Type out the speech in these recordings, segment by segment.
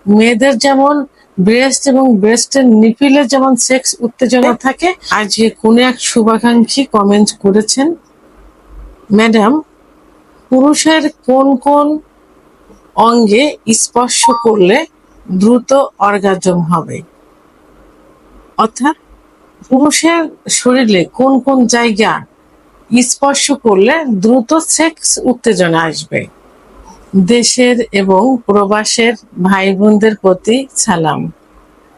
মেয়েদের যেমন ব্রেস্ট এবং ব্রেস্টের নিপিলে যেমন সেক্স উত্তেজনা থাকে, আজকে কোন এক শুভাকাঙ্ক্ষী কমেন্ট করেছেন, ম্যাডাম, পুরুষের কোন কোন অঙ্গে স্পর্শ করলে দ্রুত অর্গাজম হবে? অর্থাৎ পুরুষের শরীরে কোন কোন জায়গা স্পর্শ করলে দ্রুত সেক্স উত্তেজনা আসবে। দেশের এবং প্রবাসের ভাই বোনদের প্রতি সালাম।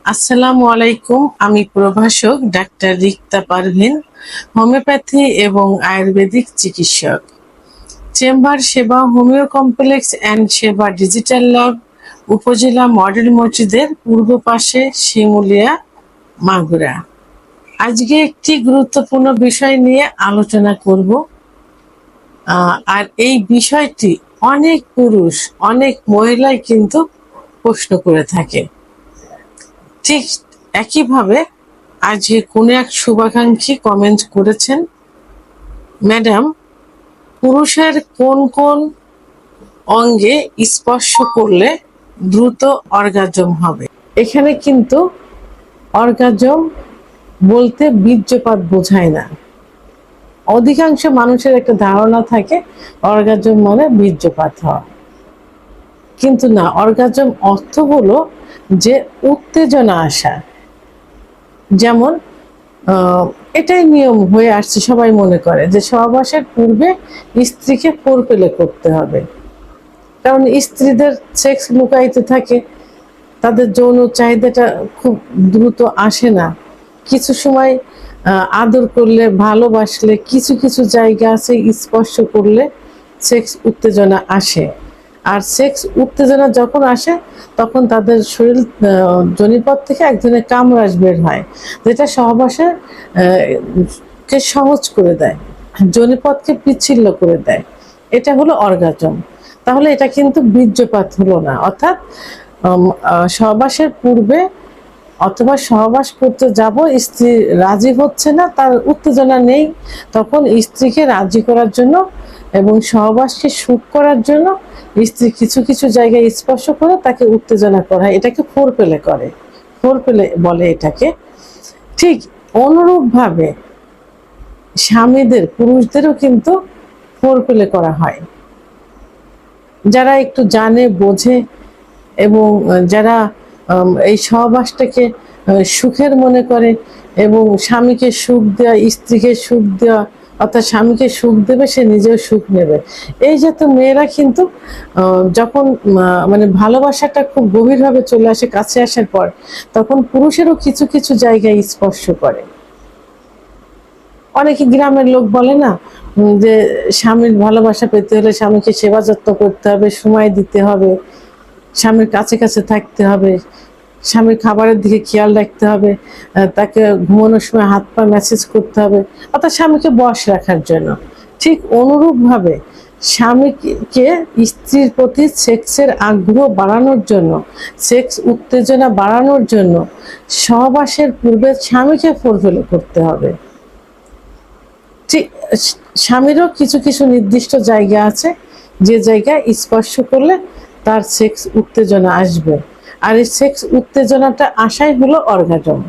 আসসালামু আলাইকুম। আমি প্রভাষক ডাক্তার রিক্তা পারভিন, হোমিওপ্যাথি এবং আয়ুর্বেদিক চিকিৎসক। চেম্বার সেবা হোমিও কমপ্লেক্স অ্যান্ড সেবা ডিজিটাল ল্যাব, উপজেলা মডেল মসজিদের পূর্ব পাশে, শিমুলিয়া, মাগুরা। আজকে একটি গুরুত্বপূর্ণ বিষয় নিয়ে আলোচনা করব। আর এই বিষয়টি অনেক পুরুষ, অনেক মহিলাই কিন্তু প্রশ্ন করে থাকে। ঠিক একইভাবে আজকে কোন এক শুভাকাঙ্ক্ষী কমেন্ট করেছেন, ম্যাডাম, পুরুষের কোন কোন অঙ্গে স্পর্শ করলে দ্রুত অর্গাজম হবে? এখানে কিন্তু অর্গাজম বলতে বীর্যপাত বোঝায় না। অধিকাংশ মানুষের একটা ধারণা থাকে অর্গাজম মানে বীর্যপাত হওয়া, কিন্তু না। অর্গাজম অর্থ হলো যে উত্তেজনা আসা। যেমন এটাই নিয়ম হয়ে আসছে, সবাই মনে করে যে সহবাসের পূর্বে স্ত্রীকে ফোরপ্লে করতে হবে, কারণ স্ত্রীদের সেক্স লুকাইতে থাকে, তাদের যৌন চাহিদাটা খুব দ্রুত আসে না। কিছু সময় আদর করলে, ভালোবাসলে, কিছু কিছু জায়গা আছে স্পর্শ করলে সেক্স উত্তেজনা আসে। আর সেক্স উত্তেজনা যখন আসে তখন তাদের শরীর যোনিপথ থেকে এক ধরনের কামরাস বের হয়, যেটা সহবাসে কে সহজ করে দেয়, যোনিপথকে পিচ্ছিল্য করে দেয়। এটা হলো অর্গাজম। তাহলে এটা কিন্তু বীর্যপাত হলো না। অর্থাৎ সহবাসের পূর্বে অথবা সহবাস করতে যাব, স্ত্রী রাজি হচ্ছে না, তার উত্তেজনা নেই, তখন স্ত্রীকে রাজি করার জন্য এবং সহবাসকে সুখ করার জন্য স্ত্রী কিছু কিছু জায়গায় স্পর্শ করে তাকে উত্তেজনা করা হয়। এটাকে ফোরপ্লে করে, ফোরপ্লে বলে এটাকে। ঠিক অনুরূপভাবে স্বামীদের, পুরুষদেরও কিন্তু ফোরপ্লে করা হয়। যারা একটু জানে, বোঝে এবং যারা এই সহবাসটাকে সুখের মনে করে এবং স্বামীকে সুখ দেওয়া, স্ত্রীকে সুখ দেওয়া, অর্থাৎ স্বামীকে সুখ দেবে, সে নিজেও সুখ নেবে, এই জাতীয় মেয়েরা কিন্তু যখন মানে ভালোবাসাটা খুব গভীরভাবে চলে আসে, কাছে আসার পর, তখন পুরুষেরও কিছু কিছু জায়গায় স্পর্শ করে। অনেকে গ্রামের লোক বলে না যে স্বামীর ভালোবাসা পেতে হলে স্বামীকে সেবা যত্ন করতে হবে, সময় দিতে হবে, স্বামীর কাছে কাছে থাকতে হবে, স্বামীর খাবারের দিকে খেয়াল রাখতে হবে, তাকে ঘুমানোর সময় হাত পা ম্যাসেজ করতে হবে, অর্থাৎ স্বামীকে বশ রাখার জন্য। ঠিক অনুরূপভাবে স্বামীকে স্ত্রীর প্রতি সেক্সের আগ্রহ বাড়ানোর জন্য, সেক্স উত্তেজনা বাড়ানোর জন্য সহবাসের পূর্বে স্বামীকে ফোরপ্লে করতে হবে। ঠিক স্বামীরও কিছু কিছু নির্দিষ্ট জায়গা আছে যে জায়গায় স্পর্শ করলে তার সেক্স উত্তেজনা আসবে, আর এই সেক্স উত্তেজনাটা আসাই হলো অর্গাজম।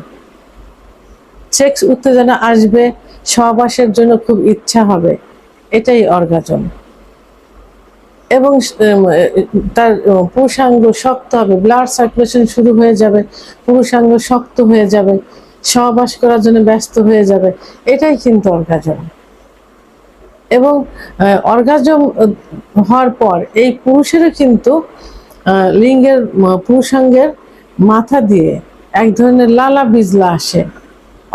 সেক্স উত্তেজনা আসবে, সহবাসের জন্য খুব ইচ্ছা হবে, এটাই অর্গাজম। এবং তার পুরুষাঙ্গ শক্ত হবে, ব্লাড সার্কুলেশন শুরু হয়ে যাবে, পুরুষাঙ্গ শক্ত হয়ে যাবে, সহবাস করার জন্য ব্যস্ত হয়ে যাবে, এটাই কিন্তু অর্গাজম। এবং অর্গাজম হওয়ার পর এই পুরুষেরও কিন্তু লিঙ্গের, পুরুষাঙ্গের মাথা দিয়ে এক ধরনের লালা বিজলা আসে।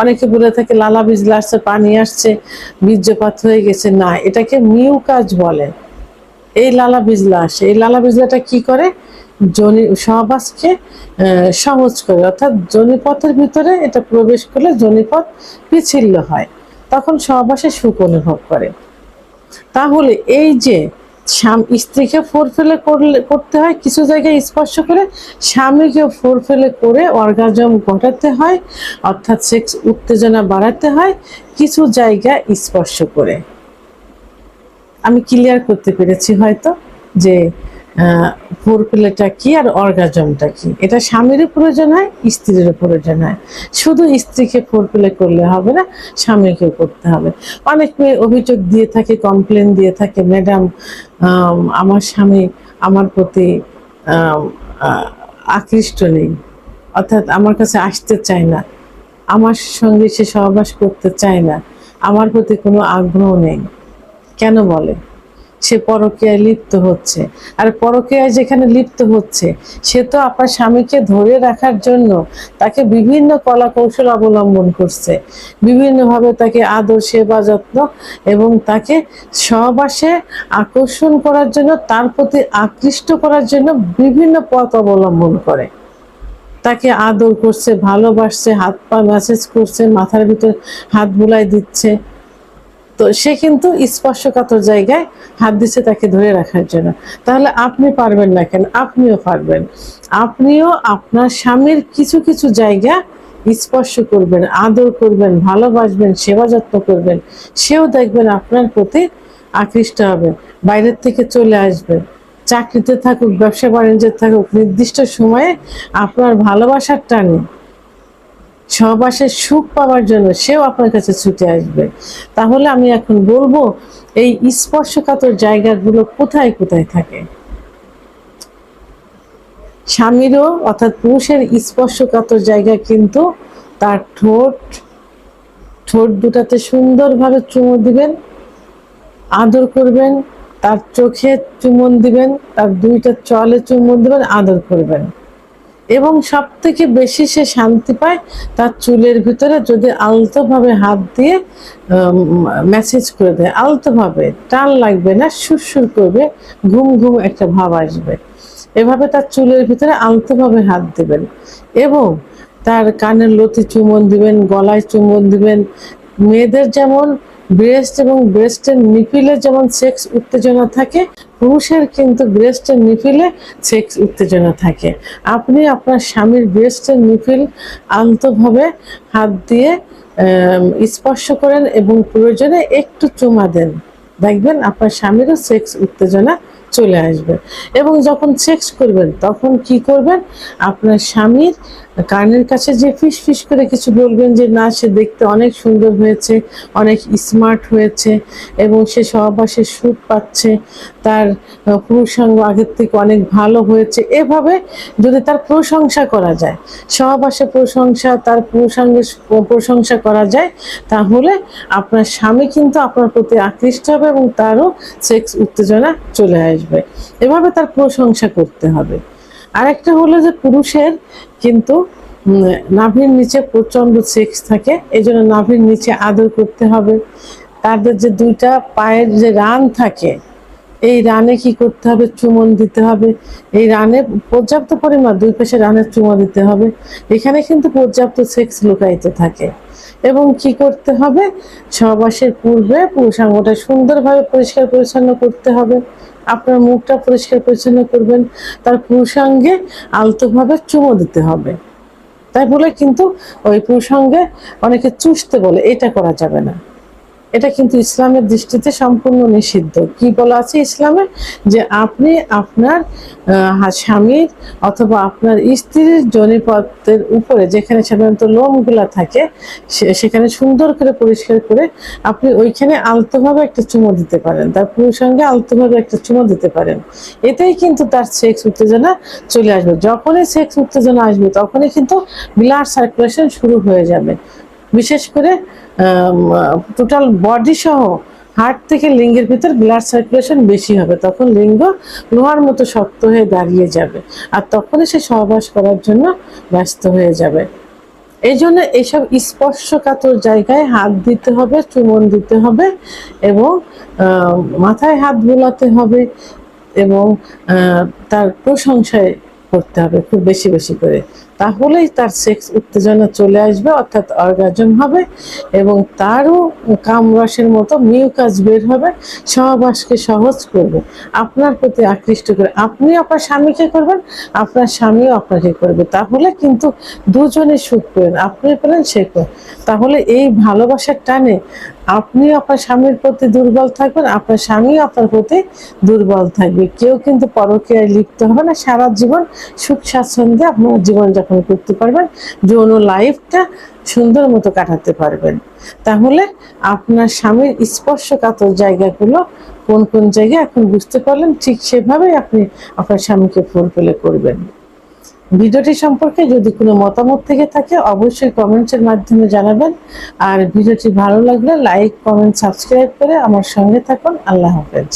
অনেকে বলে থাকে লালা বিজলা আসছে, পানি আসছে, বীর্যপাত হয়ে গেছে। না, এটাকে মিউকাস বলে। এই লালা বিজলা আসে। এই লালা বিজলাটা কি করে? সহবাসকে সহজ করে, অর্থাৎ যোনিপথের ভিতরে এটা প্রবেশ করলে যোনিপথ পিচ্ছিল্য হয়, তখন সহবাসে সুখ অনুভব করে। তাহলে এই যে স্ত্রীকে ফোরপ্লে করতে হয়, কিছু জায়গায় স্পর্শ করে, স্বামীকে ফোরপ্লে করে অর্গাজম ঘটাতে হয়, অর্থাৎ সেক্স উত্তেজনা বাড়াতে হয় কিছু জায়গা স্পর্শ করে। আমি ক্লিয়ার করতে পেরেছি হয়তো যে ফোর প্লেটা কি আর অর্গাজমটা কি, এটা স্বামীরও প্রয়োজন হয়, স্ত্রীরও প্রয়োজন হয়। শুধু স্ত্রীকে ফোর প্লে করলে হবে না, স্বামীকেও করতে হবে। অনেক মেয়ে অভিযোগ দিয়ে থাকে, কমপ্লেন দিয়ে থাকে, ম্যাডাম আমার স্বামী আমার প্রতি আম, আহ, আকৃষ্ট নেই, অর্থাৎ আমার কাছে আসতে চায় না, আমার সঙ্গে সে সহবাস করতে চায় না, আমার প্রতি কোনো আগ্রহ নেই। কেন বলে? সে পরকীয়ায় লিপ্ত হচ্ছে। আর পরকীয়ায় যেখানে লিপ্ত হচ্ছে, সে তো আপনার স্বামীকে ধরে রাখার জন্য তাকে বিভিন্ন কলা কৌশল অবলম্বন করছে, বিভিন্নভাবে তাকে আদর সেবা যত্ন এবং তাকে সহবাসে আকর্ষণ করার জন্য, তার প্রতি আকৃষ্ট করার জন্য বিভিন্ন পথ অবলম্বন করে। তাকে আদর করছে, ভালোবাসছে, হাত পা ম্যাসেজ করছে, মাথার ভিতর হাত বুলাই দিচ্ছে। তো সে কিন্তু স্পর্শকাতর জায়গায় হাত দিচ্ছে তাকে ধরে রাখার জন্য। তাহলে আপনি পারবেন না কেন? আপনিও পারবেন। আপনিও আপনার স্বামীর কিছু কিছু জায়গা স্পর্শ করবেন, আদর করবেন, ভালোবাসবেন, সেবা যত্ন করবেন, সেও দেখবেন আপনার প্রতি আকৃষ্ট হবে, বাইরের থেকে চলে আসবে। চাকরিতে থাকুক, ব্যবসা বাণিজ্যে থাকুক, নির্দিষ্ট সময়ে আপনার ভালোবাসার টানে, সহবাসের সুখ পাওয়ার জন্য সেও আপনার কাছে ছুটে আসবে। তাহলে আমি এখন বলবো, এই স্পর্শকাতর জায়গাগুলো কোথায় কোথায় থাকে? স্বামীরও অর্থাৎ পুরুষের স্পর্শকাতর জায়গা কিন্তু তার ঠোঁট, ঠোঁট দুটাতে সুন্দরভাবে চুমু দিবেন, আদর করবেন, তার চোখে চুমন দিবেন, তার দুইটা চলে চুমন দিবেন, আদর করবেন। এবং সব থেকে বেশি সে শান্তি পায় তার চুলের ভিতরে যদি আলতোভাবে হাত দিয়ে ম্যাসেজ করে দেয়, আলতোভাবে, টান লাগবে না, সুরসুর করবে, ঘুম ঘুম একটা ভাব আসবে। এভাবে তার চুলের ভিতরে আলতোভাবে হাত দিবেন এবং তার কানের লতি চুম্বন দিবেন, গলায় চুম্বন দিবেন। মেয়েদের যেমন ব্রেস্ট এবং ব্রেস্টের নিপিলে যেমন সেক্স উত্তেজনা থাকে, পুরুষের কিন্তু ব্রেস্টের নিপিলে সেক্স উত্তেজনা থাকে। আপনি আপনার স্বামীর ব্রেস্টের নিপিল আলতোভাবে হাত দিয়ে স্পর্শ করেন এবং প্রয়োজনে একটু চুমা দেন, দেখবেন আপনার স্বামীরও সেক্স উত্তেজনা চলে আসবে। এবং যখন সেক্স করবেন তখন কি করবেন? আপনার স্বামীর কানের কাছে যে ফিস ফিস করে কিছু বলবেন যে না, সে দেখতে অনেক সুন্দর হয়েছে, অনেক স্মার্ট হয়েছে এবং সে সহবাসে সুখ পাচ্ছে, তার পুরুষাঙ্গ আগের থেকে অনেক ভালো হয়েছে। এভাবে যদি তার প্রশংসা করা যায়, সহবাসে প্রশংসা, তার পুরুষাঙ্গের প্রশংসা করা যায়, তাহলে আপনার স্বামী কিন্তু আপনার প্রতি আকৃষ্ট হবে এবং তারও সেক্স উত্তেজনা চলে আসবে। এভাবে তার প্রশংসা করতে হবে। আরেকটা হলো যে পুরুষের কিন্তু নাভির নিচে প্রচন্ড সেক্স থাকে, এই জন্য নাভির নিচে আদর করতে হবে। তাদের যে দুইটা পায়ের যে রান থাকে, এই রানে কি করতে হবে? চুমন দিতে হবে। এই রানে পর্যাপ্ত পরিমাণ দুই পাশে রানের চুমা দিতে হবে। এখানে কিন্তু পর্যাপ্ত সেক্স লুকায়িত থাকে। এবং কি করতে হবে? সহবাসের পূর্বে পুরুষাঙ্গটা সুন্দরভাবে পরিষ্কার পরিচ্ছন্ন করতে হবে। আপনার মুখটা পরিষ্কার পরিচ্ছন্ন করবেন, তার পুরুষাঙ্গে আলতোভাবে চুমো দিতে হবে। তাই বলে কিন্তু ওই পুরুষাঙ্গে অনেকে চুষতে বলে, এটা করা যাবে না। এটা কিন্তু ইসলামের দৃষ্টিতে সম্পূর্ণ নিষিদ্ধ। কি বলা আছে ইসলামে? যে আপনি আপনার স্বামীর অথবা আপনার স্ত্রীর যোনিপথের উপরে যেখানে সাধারণত লোমগুলা থাকে, সেখানে সুন্দর করে পরিষ্কার করে আপনি ওইখানে আলতোভাবে একটা চুমো দিতে পারেন, তার পুরুষাঙ্গে আলতোভাবে একটা চুমো দিতে পারেন। এটাই কিন্তু তার সেক্স উত্তেজনা চলে আসবে। যখনই সেক্স উত্তেজনা আসবে তখনই কিন্তু ব্লাড সার্কুলেশন শুরু হয়ে যাবে। বিশেষ করে টোটাল বডি সহ হার্ট থেকে লিঙ্গের ভিতর ব্লাড সার্কুলেশন বেশি হবে, তখন লিঙ্গ লোহার মতো শক্ত হয়ে দাঁড়িয়ে যাবে, আর তখনই সে সহবাস করার জন্য ব্যস্ত হয়ে যাবে। এই জন্য এইসব স্পর্শকাতর জায়গায় হাত দিতে হবে, চুমন দিতে হবে এবং মাথায় হাত বোলাতে হবে এবং তার প্রশংসায় করতে হবে খুব বেশি বেশি করে। তাহলেই তার সেক্স উত্তেজনা চলে আসবে, অর্থাৎ অর্গাজম হবে এবং তারও কামরসের মতো মিউকাস বের হবে, সহবাসকে সহজ করবে, আপনার প্রতি আকৃষ্ট করে। আপনি আপনার স্বামীকে করবেন, আপনার স্বামীও আপনাকে করবে। তাহলে কিন্তু দুজনে সুখ পেলেন, আপনি পেলেন, সে পেলেন। তাহলে এই ভালোবাসার টানে আপনি আপনার স্বামীর প্রতি দুর্বল থাকবেন, আপনার স্বামী আপনার প্রতি দুর্বল থাকবে। কেউ কিন্তু পরকীয়ায় লিপ্ত হবে না, সারা জীবন সুখ স্বাচ্ছন্দ্যে আপনার জীবনযাপন করতে পারবেন, যৌন লাইফটা সুন্দর মতো কাটাতে পারবেন। তাহলে আপনার স্বামীর স্পর্শকাতর জায়গাগুলো কোন কোন জায়গায় এখন বুঝতে পারলেন, ঠিক সেভাবেই আপনি আপনার স্বামীকে ফুলফিল করবেন। ভিডিওটি সম্পর্কে যদি কোনো মতামত থেকে থাকে অবশ্যই কমেন্টের মাধ্যমে জানাবেন। আর ভিডিওটি ভালো লাগলে লাইক, কমেন্ট, সাবস্ক্রাইব করে আমার সঙ্গে থাকুন। আল্লাহ হাফেজ।